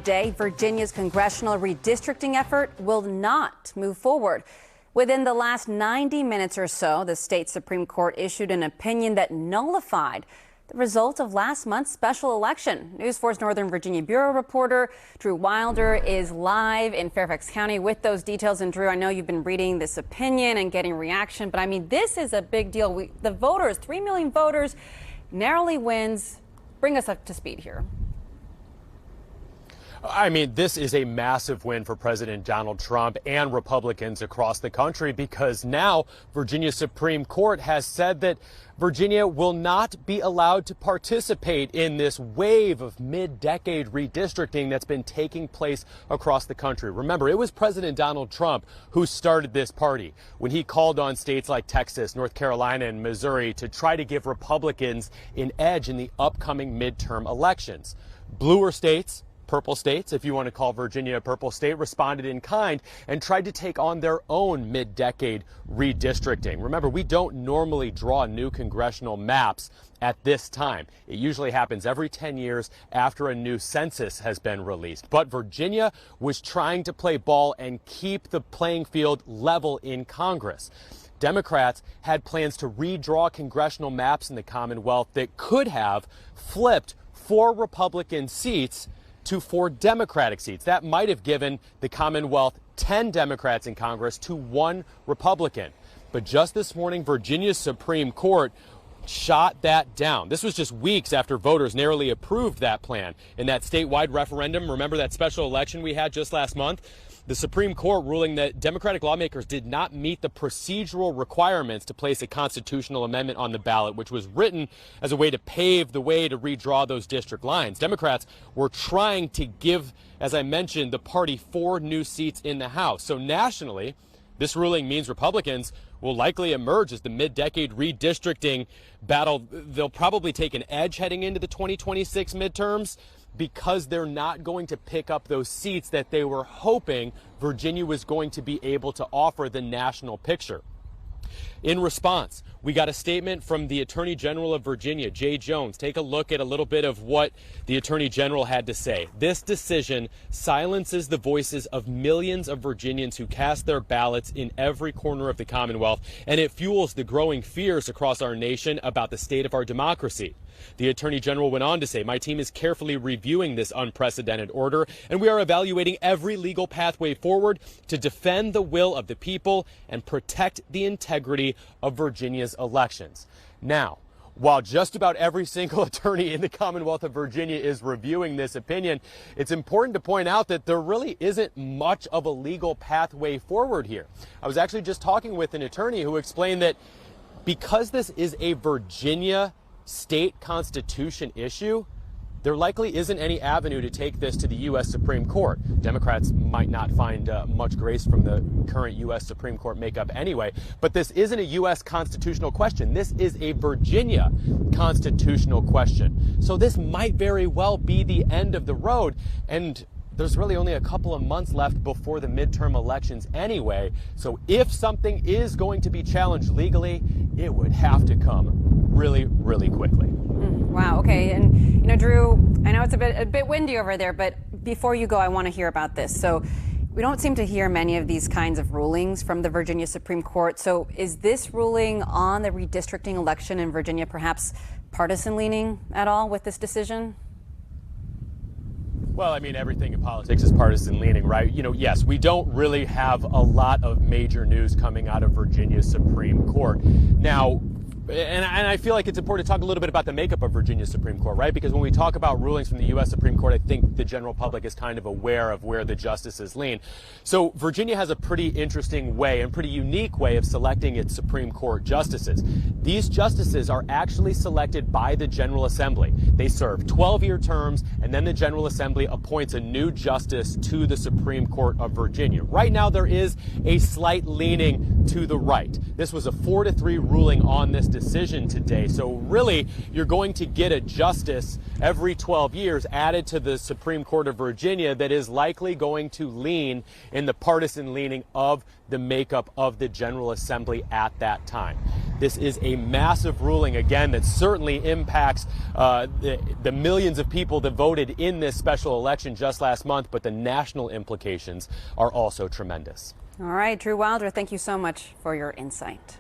today, Virginia's congressional redistricting effort will not move forward. Within the last 90 minutes or so, the state Supreme Court issued an opinion that nullified the result of last month's special election. News 4's Northern Virginia Bureau reporter Drew Wilder is live in Fairfax County with those details. And Drew, I know you've been reading this opinion and getting reaction, but I mean, this is a big deal. The voters, 3 million voters, narrowly wins. Bring us up to speed here. I mean, this is a massive win for President Donald Trump and Republicans across the country, because now Virginia's Supreme Court has said that Virginia will not be allowed to participate in this wave of mid-decade redistricting that's been taking place across the country. Remember, it was President Donald Trump who started this party when he called on states like Texas, North Carolina, and Missouri to try to give Republicans an edge in the upcoming midterm elections. Bluer states, purple states, if you want to call Virginia a purple state, responded in kind and tried to take on their own mid-decade redistricting. Remember, we don't normally draw new congressional maps at this time. It usually happens every 10 years after a new census has been released. But Virginia was trying to play ball and keep the playing field level in Congress. Democrats had plans to redraw congressional maps in the Commonwealth that could have flipped 4 Republican seats to 4 Democratic seats. That might have given the Commonwealth 10 Democrats in Congress to 1 Republican. But just this morning, Virginia's Supreme Court shot that down. This was just weeks after voters narrowly approved that plan in that statewide referendum. Remember that special election we had just last month? The Supreme Court ruling that Democratic lawmakers did not meet the procedural requirements to place a constitutional amendment on the ballot, which was written as a way to pave the way to redraw those district lines. Democrats were trying to give, as I mentioned, the party 4 new seats in the House. So nationally, this ruling means Republicans will likely emerge as the mid-decade redistricting battle. They'll probably take an edge heading into the 2026 midterms, because they're not going to pick up those seats that they were hoping Virginia was going to be able to offer the national picture. In response, we got a statement from the Attorney General of Virginia, Jay Jones. Take a look at a little bit of what the Attorney General had to say. This decision silences the voices of millions of Virginians who cast their ballots in every corner of the Commonwealth, and it fuels the growing fears across our nation about the state of our democracy. The Attorney General went on to say, "My team is carefully reviewing this unprecedented order, and we are evaluating every legal pathway forward to defend the will of the people and protect the integrity of Virginia's elections." Now, while just about every single attorney in the Commonwealth of Virginia is reviewing this opinion, it's important to point out that there really isn't much of a legal pathway forward here. I was actually just talking with an attorney who explained that because this is a Virginia state constitution issue, there likely isn't any avenue to take this to the U.S. Supreme Court. Democrats might not find much grace from the current U.S. Supreme Court makeup anyway, but this isn't a U.S. constitutional question. This is a Virginia constitutional question. So this might very well be the end of the road, and there's really only a couple of months left before the midterm elections anyway. So if something is going to be challenged legally, it would have to come really, really quickly. Wow. Okay. And, you know, Drew, I know it's a bit windy over there, but before you go, I want to hear about this. So we don't seem to hear many of these kinds of rulings from the Virginia Supreme Court. So is this ruling on the redistricting election in Virginia perhaps partisan leaning at all with this decision? Well, I mean, everything in politics is partisan leaning, right? You know, yes, we don't really have a lot of major news coming out of Virginia's Supreme Court. Now, and I feel like it's important to talk a little bit about the makeup of Virginia's Supreme Court, right? Because when we talk about rulings from the U.S. Supreme Court, I think the general public is kind of aware of where the justices lean. So Virginia has a pretty interesting way and pretty unique way of selecting its Supreme Court justices. These justices are actually selected by the General Assembly. They serve 12-year terms, and then the General Assembly appoints a new justice to the Supreme Court of Virginia. Right now, there is a slight leaning to the right. This was a 4-3 ruling on this decision today. So really, you're going to get a justice every 12 years added to the Supreme Court of Virginia that is likely going to lean in the partisan leaning of the makeup of the General Assembly at that time. This is a massive ruling, again, that certainly impacts the millions of people that voted in this special election just last month, but the national implications are also tremendous. All right, Drew Wilder, thank you so much for your insight.